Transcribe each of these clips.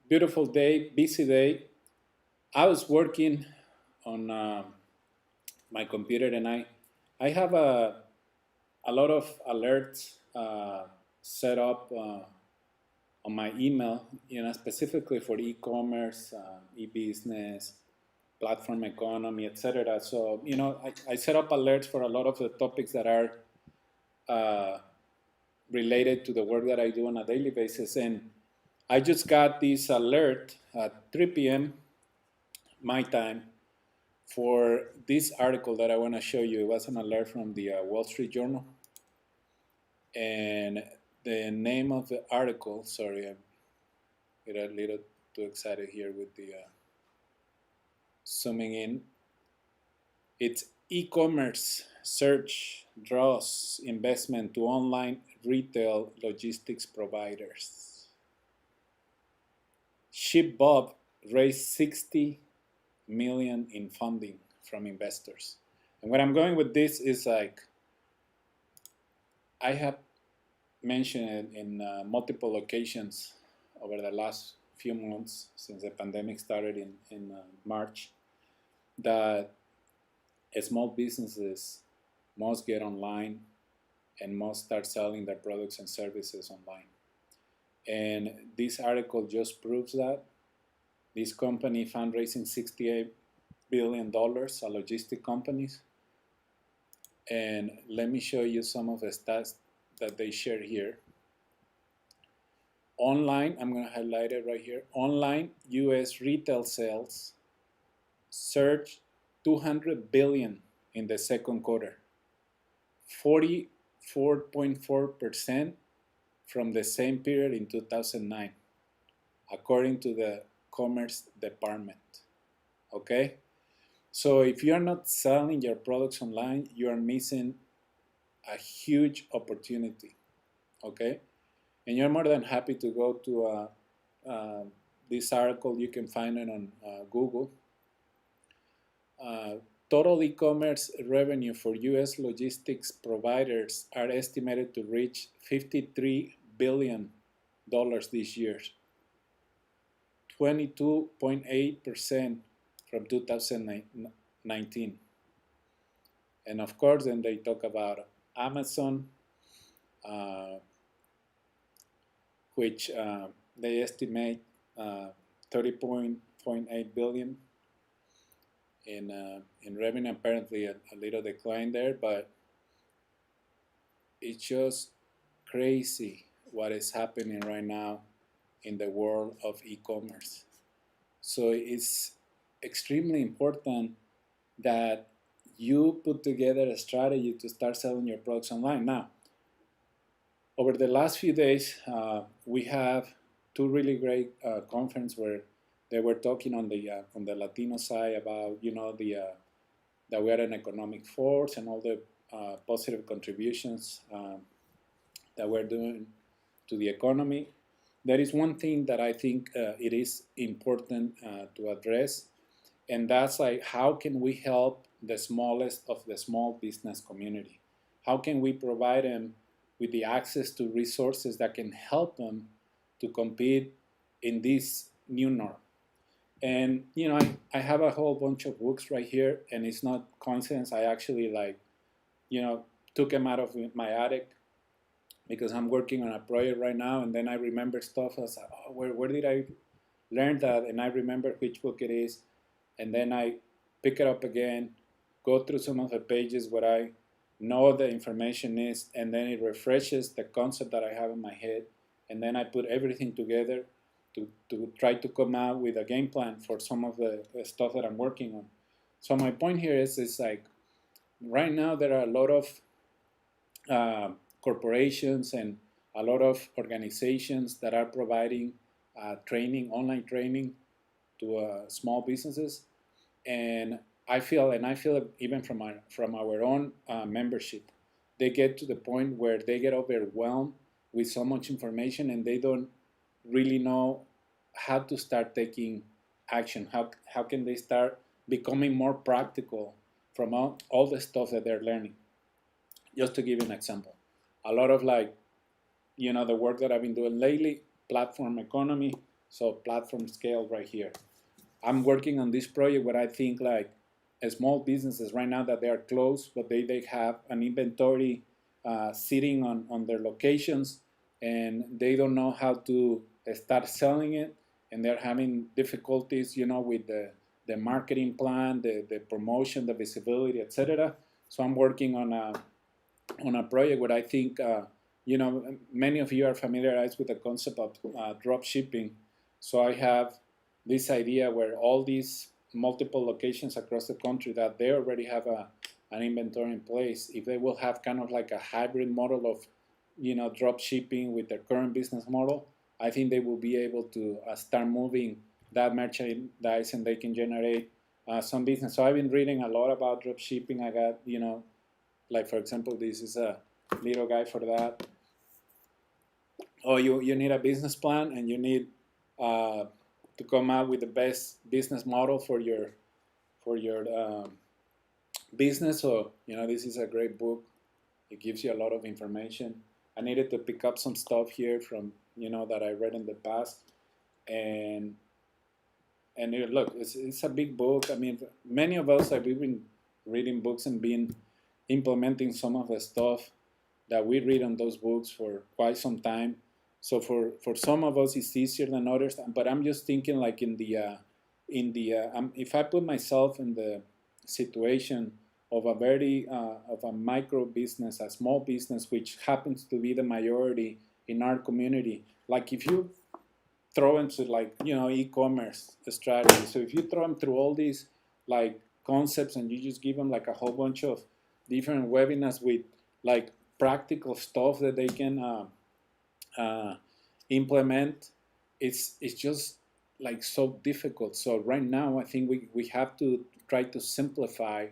Beautiful day, busy day. I was working on my computer, and I have a lot of alerts set up on my email, specifically for e-commerce, e-business, platform economy, etc. So, I set up alerts for a lot of the topics that are uh, related to the work that I do on a daily basis. And I just got this alert at 3 p.m. my time for this article that I want to show you. It was an alert from the Wall Street Journal. And the name of the article, sorry, I get a little too excited here with the zooming in. It's e-commerce search draws investment to online retail logistics providers. ShipBob raised 60 million in funding from investors. And where I'm going with this is like, I have mentioned it in multiple occasions over the last few months since the pandemic started in March, that small businesses must get online and must start selling their products and services online. And this article just proves that. This company fundraising $68 billion, a logistic companies. And let me show you some of the stats that they share here. Online, I'm going to highlight it right here. Online US retail sales surged 200 billion in the second quarter, 44.4% from the same period in 2009, according to the Commerce Department. Okay? So if you're not selling your products online, you are missing a huge opportunity. Okay? And you're more than happy to go to this article. You can find it on Google. Total e-commerce revenue for U.S. logistics providers are estimated to reach $53 billion this year, 22.8% from 2019. And of course, then they talk about Amazon, which they estimate 30.8 billion in revenue. Apparently, a little decline there, but it's just crazy what is happening right now in the world of e-commerce. So it's extremely important that you put together a strategy to start selling your products online. Now, over the last few days, we have two really great conferences where they were talking on the Latino side about that we are an economic force and all the positive contributions that we're doing to the economy. There is one thing that I think it is important to address, and that's like, how can we help the smallest of the small business community? How can we provide them with the access to resources that can help them to compete in this new norm? And I have a whole bunch of books right here, and it's not coincidence. I actually took them out of my attic because I'm working on a project right now, and then I remember stuff. I was like, oh, where did I learn that? And I remember which book it is, and then I pick it up again, go through some of the pages where I know the information is, and then it refreshes the concept that I have in my head, and then I put everything together to try to come out with a game plan for some of the stuff that I'm working on. So my point here is like, right now there are a lot of corporations and a lot of organizations that are providing training, online training to small businesses, and I feel even from our own membership, they get to the point where they get overwhelmed with so much information, and they don't really know how to start taking action. How can they start becoming more practical from all the stuff that they're learning? Just to give you an example, a lot of the work that I've been doing lately, platform economy, so platform scale right here. I'm working on this project where I think like small businesses right now that they are closed, but they have an inventory sitting on their locations, and they don't know how to start selling it, and they're having difficulties, with the marketing plan, the promotion, the visibility, etc. So I'm working on a project where I think, many of you are familiarized with the concept of drop shipping. So I have this idea where all these multiple locations across the country that they already have an inventory in place, if they will have kind of like a hybrid model of, drop shipping with their current business model, I think they will be able to start moving that merchandise and they can generate some business. So I've been reading a lot about drop shipping. I got, like for example, this is a little guy for that. Oh, you need a business plan and you need uh, to come up with the best business model for your business. So this is a great book. It gives you a lot of information. I needed to pick up some stuff here from that I read in the past, and look, it's a big book. I mean, many of us have been reading books and been implementing some of the stuff that we read on those books for quite some time. So for some of us, it's easier than others. But I'm just thinking, like if I put myself in the situation of a micro business, a small business, which happens to be the majority in our community. Like if you throw into like e-commerce strategy. So if you throw them through all these like concepts and you just give them like a whole bunch of different webinars with like practical stuff that they can uh, implement, it's just like so difficult. So right now I think we have to try to simplify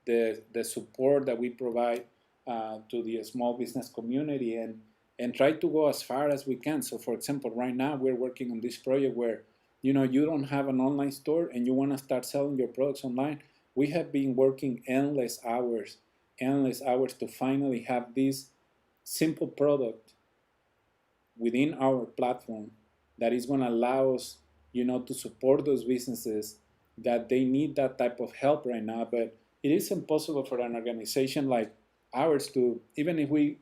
the support that we provide to the small business community, and try to go as far as we can. So for example, right now we're working on this project where you don't have an online store and you want to start selling your products online. We have been working endless hours to finally have this simple product within our platform that is going to allow us to support those businesses that they need that type of help right now. But it is impossible for an organization like ours to, even if we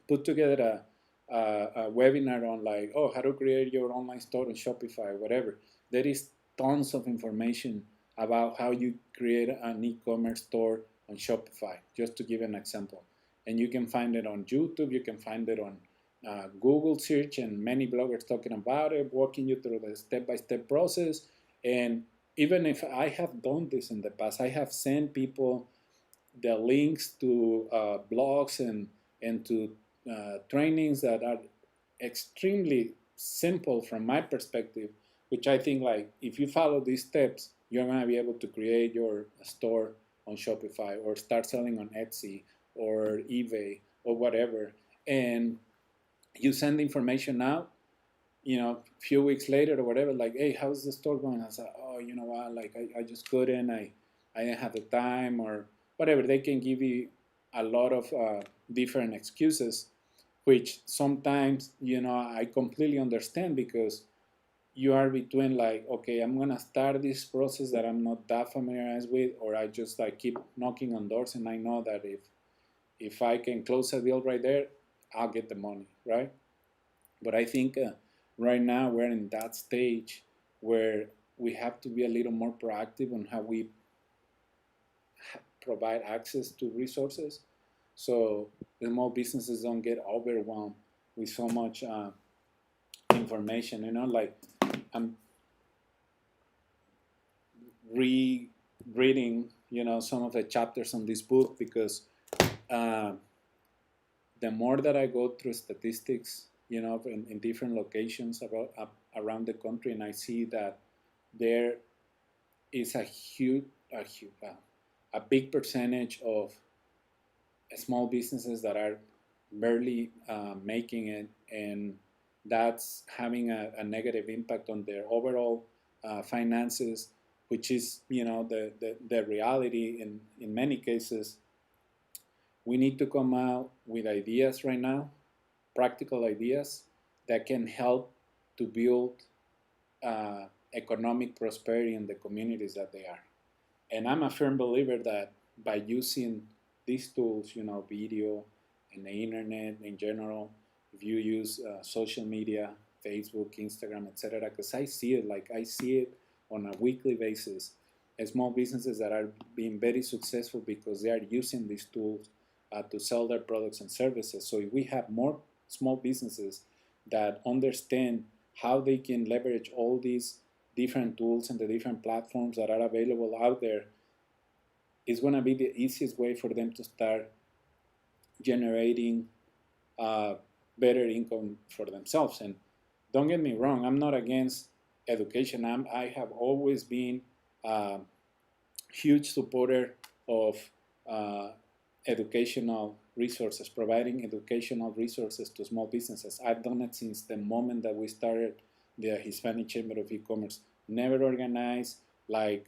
put together a webinar on like, oh, how to create your online store on Shopify, whatever. There is tons of information about how you create an e-commerce store on Shopify, just to give an example. And you can find it on YouTube, you can find it on Google search, and many bloggers talking about it, walking you through the step-by-step process. And even if I have done this in the past, I have sent people the links to blogs and to trainings that are extremely simple from my perspective, which I think like if you follow these steps, you're going to be able to create your store on Shopify or start selling on Etsy or eBay or whatever. And you send the information out, a few weeks later or whatever, like, hey, how's the store going? I said, oh, you know what, like I just couldn't, I didn't have the time or whatever. They can give you a lot of different excuses, which sometimes, I completely understand, because you are between like, okay, I'm gonna start this process that I'm not that familiarized with, or I just like keep knocking on doors and I know that if I can close a deal right there, I'll get the money, right? But I think right now we're in that stage where we have to be a little more proactive on how we provide access to resources, so the small businesses don't get overwhelmed with so much information. Like I'm rereading, some of the chapters on this book, because uh, the more that I go through statistics, in different locations around the country, and I see that there is a big percentage of small businesses that are barely making it, and that's having a negative impact on their overall finances, which is the reality in many cases. We need to come out with ideas right now, practical ideas that can help to build economic prosperity in the communities that they are. And I'm a firm believer that by using these tools, video and the internet in general, if you use social media, Facebook, Instagram, etc., because I see it on a weekly basis. Small businesses that are being very successful because they are using these tools to sell their products and services. So if we have more small businesses that understand how they can leverage all these different tools and the different platforms that are available out there, it's going to be the easiest way for them to start generating uh, better income for themselves. And don't get me wrong, I'm not against education. I have always been a huge supporter of uh, educational resources, providing educational resources to small businesses. I've done it since the moment that we started the Hispanic Chamber of E-Commerce. Never organized like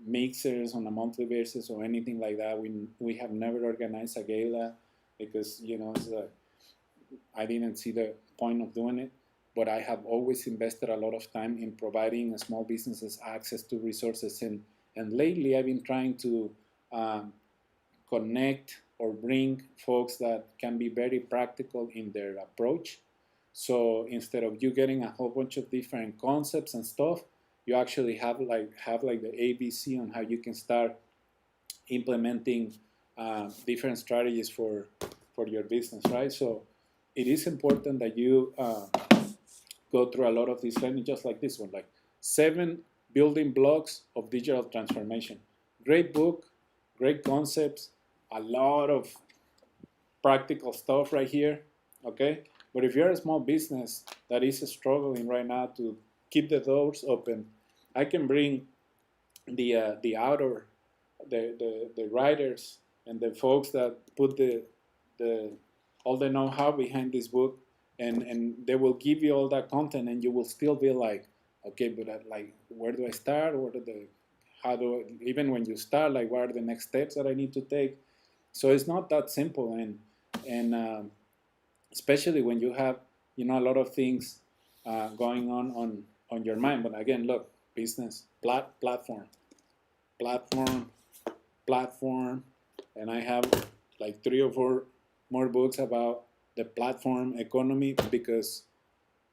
mixers on a monthly basis or anything like that. We have never organized a gala because I didn't see the point of doing it. But I have always invested a lot of time in providing small businesses access to resources, and lately I've been trying to um, connect or bring folks that can be very practical in their approach. So instead of you getting a whole bunch of different concepts and stuff, you actually have like the ABC on how you can start implementing different strategies for your business, right? So it is important that you go through a lot of these learning, just like this one, like 7 building blocks of digital transformation. Great book, great concepts, a lot of practical stuff right here, okay? But if you're a small business that is struggling right now to keep the doors open, I can bring the outer, the writers and the folks that put the all the know-how behind this book, and they will give you all that content, and you will still be like, okay, but like, where do I start? What are the how do I, even when you start, like, what are the next steps that I need to take? So it's not that simple, and especially when you have a lot of things going on your mind. But again, look, business platform, platform, platform, and I have like 3 or 4 more books about the platform economy, because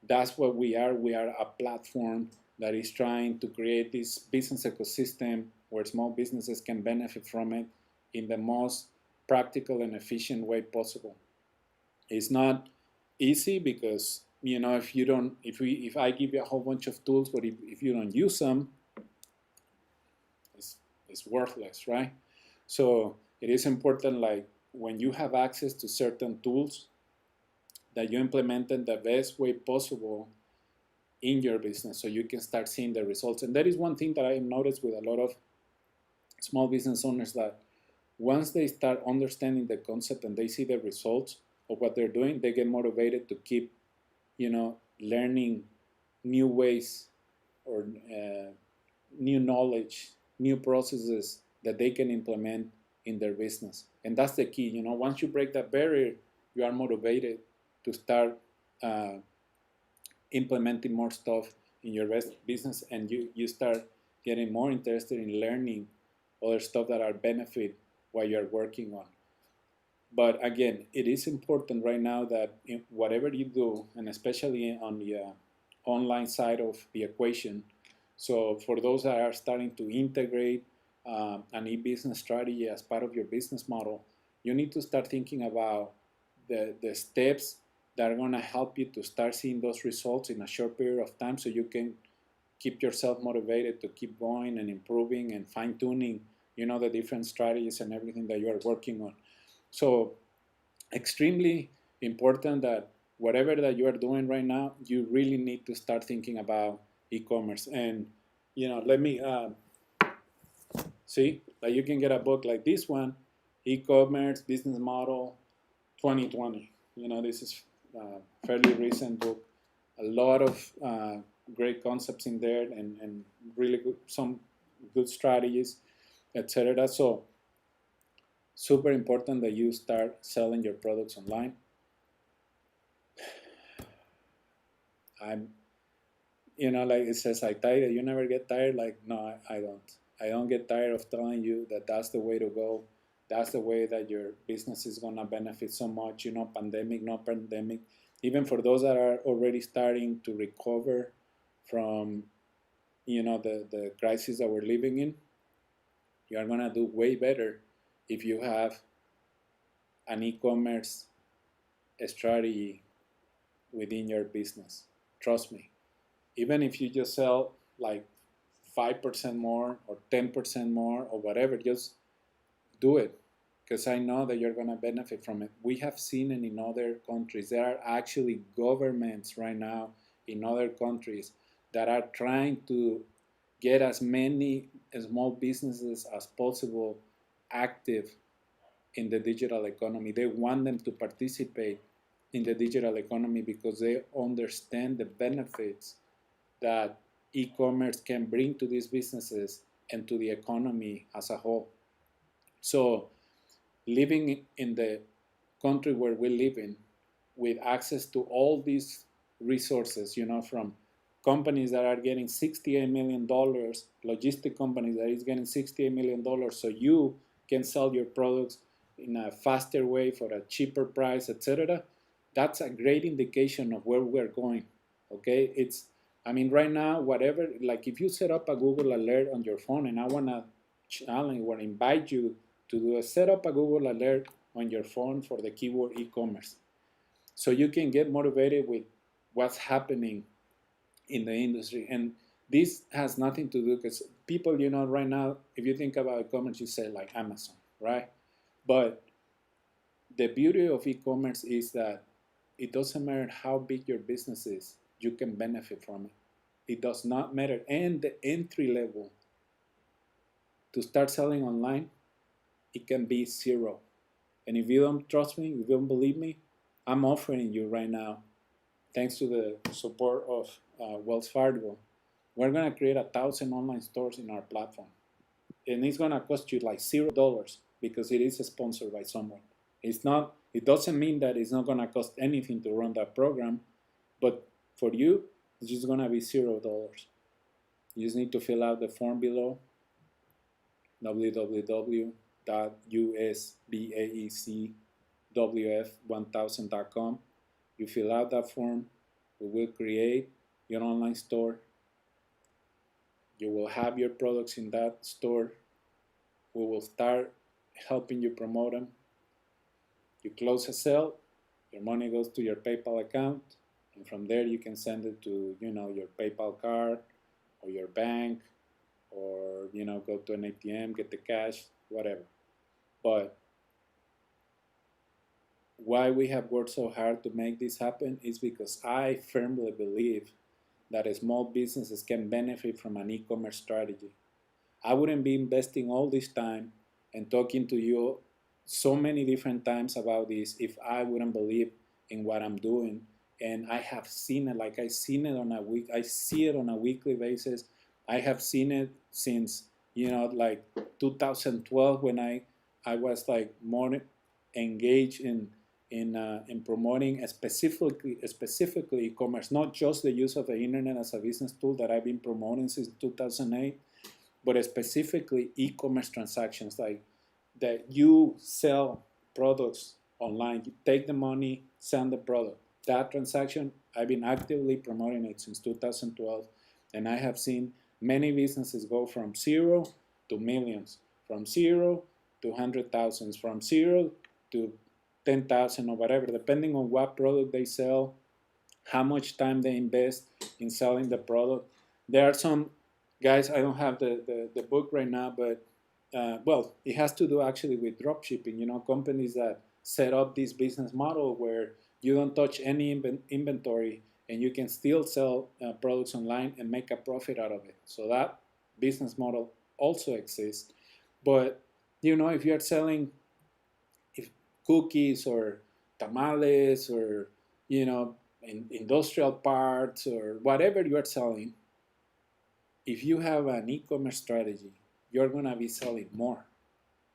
that's what we are. We are a platform that is trying to create this business ecosystem where small businesses can benefit from it in the most practical and efficient way possible. It's not easy because if I give you a whole bunch of tools, but if you don't use them, it's worthless, right? So it is important, like, when you have access to certain tools, that you implement them the best way possible in your business so you can start seeing the results. And that is one thing that I noticed with a lot of small business owners, that once they start understanding the concept and they see the results of what they're doing, they get motivated to keep, learning new ways or new knowledge, new processes that they can implement in their business. And that's the key. Once you break that barrier, you are motivated to start implementing more stuff in your business, and you start getting more interested in learning other stuff that are benefit what you're working on. But again, it is important right now that whatever you do, and especially on the online side of the equation, so for those that are starting to integrate an e-business strategy as part of your business model, you need to start thinking about the steps that are going to help you to start seeing those results in a short period of time, so you can keep yourself motivated to keep going and improving and fine-tuning, the different strategies and everything that you are working on. So extremely important that whatever that you are doing right now, you really need to start thinking about e-commerce. And let me see, like, you can get a book like this one, E-commerce Business Model 2020. This is a fairly recent book. A lot of great concepts in there, and really good, some good strategies, etc. So super important that you start selling your products online. I'm, like it says, like, tired. You never get tired. Like, no, I don't. I don't get tired of telling you that that's the way to go. That's the way that your business is gonna benefit so much. Pandemic, no pandemic. Even for those that are already starting to recover from, the crisis that we're living in, you are gonna do way better if you have an e-commerce strategy within your business. Trust me. Even if you just sell like 5% more or 10% more or whatever, just do it, because I know that you're going to benefit from it. We have seen it in other countries. There are actually governments right now in other countries that are trying to get as many small businesses as possible active in the digital economy. They want them to participate in the digital economy because they understand the benefits that e-commerce can bring to these businesses and to the economy as a whole. So living in the country where we live in, with access to all these resources, from companies that are getting $68 million, logistic companies that is getting $68 million, so you can sell your products in a faster way for a cheaper price, etc. That's a great indication of where we're going. Okay, right now, whatever, like if you set up a Google alert on your phone, and I want to challenge or invite you to set up a Google alert on your phone for the keyword e-commerce, so you can get motivated with what's happening in the industry. And this has nothing to do, because people, right now, if you think about e-commerce, you say like Amazon, right? But the beauty of e-commerce is that it doesn't matter how big your business is, you can benefit from it. It does not matter. And the entry level to start selling online, it can be zero. And if you don't trust me, if you don't believe me, I'm offering you right now, thanks to the support of Wells Fargo, we're going to create 1,000 online stores in our platform. And it's going to cost you like $0 because it is sponsored by someone. It doesn't mean that it's not going to cost anything to run that program, but for you, it's just going to be $0. You just need to fill out the form below, www.usbaecwf1000.com. You fill out that form, we will create your online store. You will have your products in that store. We will start helping you promote them. You close a sale, your money goes to your PayPal account, and from there you can send it to, your PayPal card or your bank, or, go to an ATM, get the cash, whatever. But why we have worked so hard to make this happen is because I firmly believe that small businesses can benefit from an e-commerce strategy. I wouldn't be investing all this time and talking to you so many different times about this if I wouldn't believe in what I'm doing. And I have seen it, I see it on a weekly basis. I have seen it since, like 2012, when I was like more engaged in promoting specifically e-commerce, not just the use of the internet as a business tool that I've been promoting since 2008, but specifically e-commerce transactions, like that you sell products online, you take the money, send the product. That transaction, I've been actively promoting it since 2012, and I have seen many businesses go from zero to millions, from zero to 100,000, from zero to 10,000 or whatever, depending on what product they sell, how much time they invest in selling the product. There are some guys, I don't have the book right now, but it has to do actually with drop shipping, companies that set up this business model where you don't touch any inventory and you can still sell products online and make a profit out of it. So that business model also exists. But, if you're selling cookies or tamales or, industrial parts or whatever you are selling, if you have an e-commerce strategy, you're going to be selling more.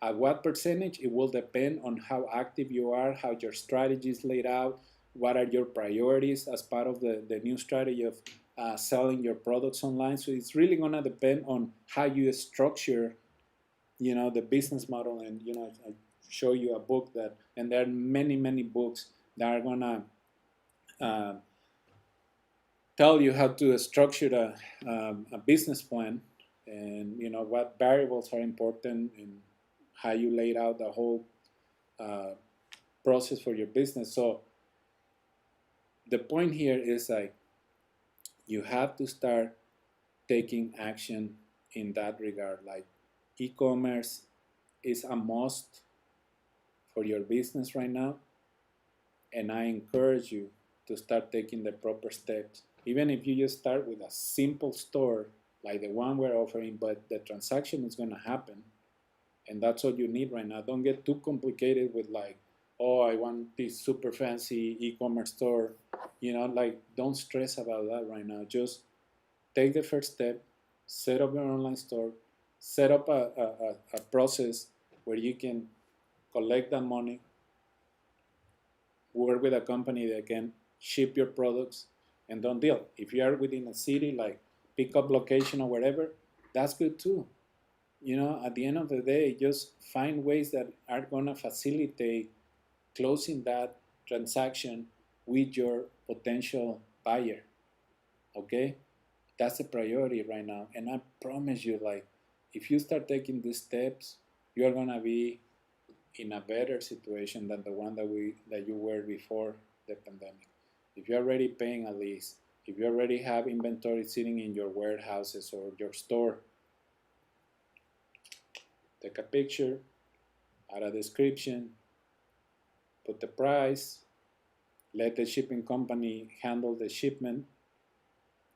At what percentage? It will depend on how active you are, how your strategy is laid out, what are your priorities as part of the new strategy of selling your products online. So it's really going to depend on how you structure, the business model. And, I show you a book that, and there are many, many books that are going to uh, tell you how to structure a business plan, and, what variables are important, and how you laid out the whole uh, process for your business. So the point here is like you have to start taking action in that regard. Like e-commerce is a must for your business right now, and I encourage you to start taking the proper steps. Even if you just start with a simple store like the one we're offering, but the transaction is going to happen, and that's all you need right now. Don't get too complicated with like, oh, I want this super fancy e-commerce store. Like, don't stress about that right now. Just take the first step, set up your online store, set up a process where you can collect that money, work with a company that can ship your products, and don't deal. If you are within a city, like pickup location or whatever, that's good too. At the end of the day, just find ways that are going to facilitate closing that transaction with your potential buyer. Okay? That's a priority right now. And I promise you, like, if you start taking these steps, you're going to be in a better situation than the one that you were before the pandemic. If you're already paying a lease, if you already have inventory sitting in your warehouses or your store, take a picture, add a description, put the price, let the shipping company handle the shipment,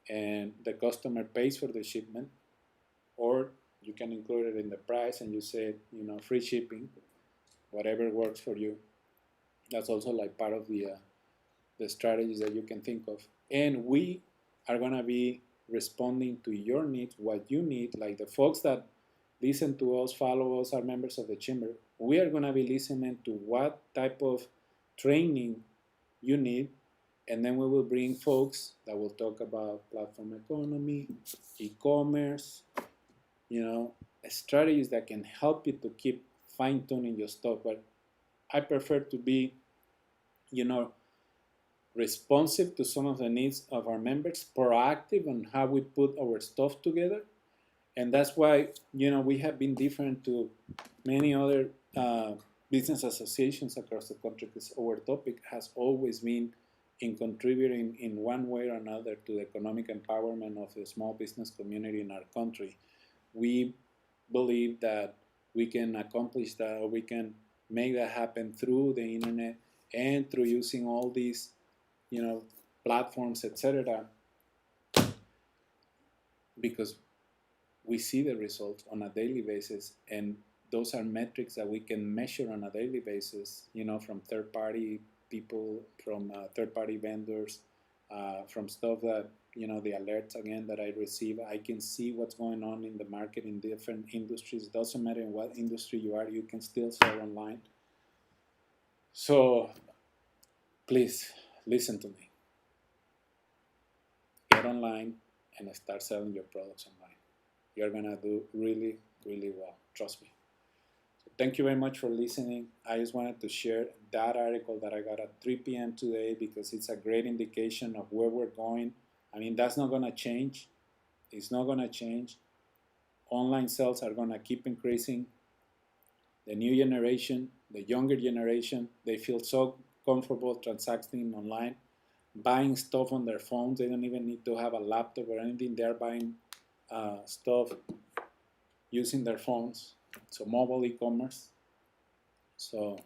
and the customer pays for the shipment. Or you can include it in the price and you say, free shipping, whatever works for you. That's also like part of the strategies that you can think of. And we are going to be responding to your needs, what you need. Like the folks that listen to us, follow us, are members of the chamber, we are going to be listening to what type of training you need. And then we will bring folks that will talk about platform economy, e-commerce, strategies that can help you to keep fine-tuning your stuff. But I prefer to be, responsive to some of the needs of our members, proactive on how we put our stuff together. And that's why, we have been different to many other business associations across the country, because our topic has always been in contributing in one way or another to the economic empowerment of the small business community in our country. We believe that we can accomplish that, or we can make that happen through the internet and through using all these, platforms, etc. Because we see the results on a daily basis, and those are metrics that we can measure on a daily basis, from third-party people, from third-party vendors, from stuff that, the alerts again that I receive. I can see what's going on in the market in different industries. It doesn't matter in what industry you are, you can still sell online. So please listen to me. Get online and start selling your products online. You're gonna do really, really well. Trust me. So thank you very much for listening. I just wanted to share that article that I got at 3 p.m. today, because it's a great indication of where we're going. I mean, that's not gonna change. It's not gonna change. Online sales are gonna keep increasing. The new generation, the younger generation, they feel so comfortable transacting online, buying stuff on their phones. They don't even need to have a laptop or anything. They're buying stuff using their phones. So mobile e-commerce. So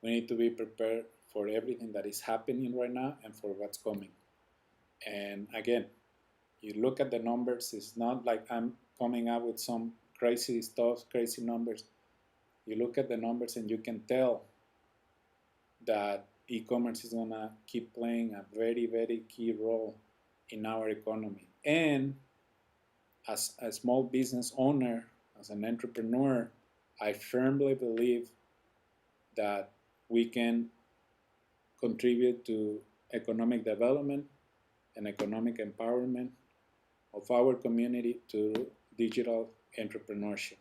we need to be prepared for everything that is happening right now and for what's coming. And again, you look at the numbers. It's not like I'm coming up with some crazy stuff, crazy numbers. You look at the numbers and you can tell that e-commerce is gonna keep playing a very, very key role in our economy. And as a small business owner, as an entrepreneur, I firmly believe that we can contribute to economic development and economic empowerment of our community to digital entrepreneurship.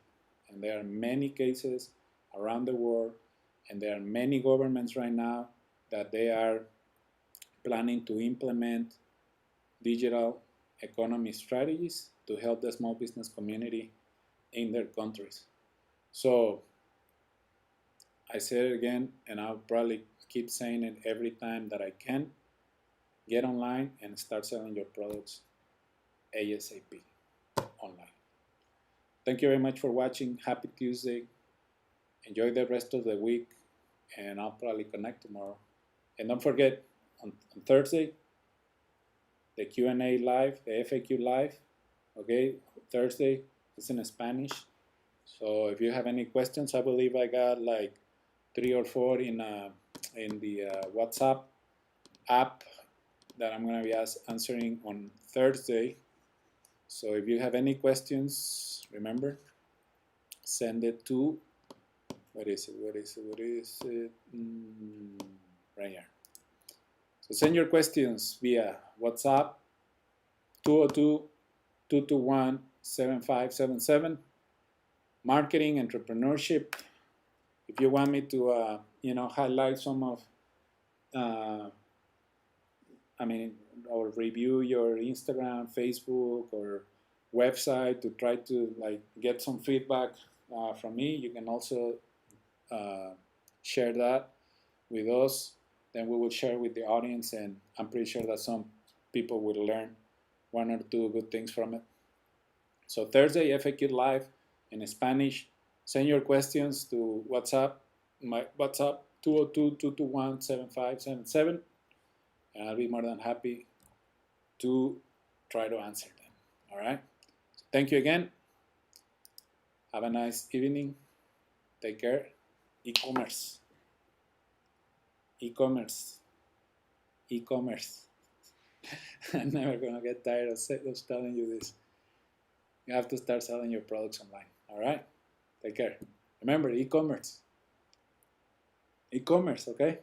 And there are many cases around the world, and there are many governments right now that they are planning to implement digital economy strategies to help the small business community in their countries. So I say it again, and I'll probably keep saying it every time that I can. Get online and start selling your products ASAP online. Thank you very much for watching. Happy Tuesday. Enjoy the rest of the week, and I'll probably connect tomorrow. And don't forget, on Thursday, the Q&A live, the FAQ live, okay? Thursday, it's in Spanish. So if you have any questions, I believe I got like 3 or 4 in the WhatsApp app that I'm going to be answering on Thursday. So if you have any questions, remember, send it to, what is it? Right here. So send your questions via WhatsApp 202-221-7577. Marketing, entrepreneurship. If you want me to, highlight some of, or review your Instagram, Facebook, or website to try to get some feedback from me, you can also share that with us. Then we will share with the audience, and I'm pretty sure that some people will learn 1 or 2 good things from it. So Thursday, FAQ Live in Spanish. Send your questions to WhatsApp, my WhatsApp 202-221-7577, and I'll be more than happy to try to answer them. All right? So thank you again. Have a nice evening. Take care. E-commerce. E-commerce. E-commerce. I'm never going to get tired of telling you this. You have to start selling your products online. All right? Take care. Remember, e-commerce. E-commerce, okay?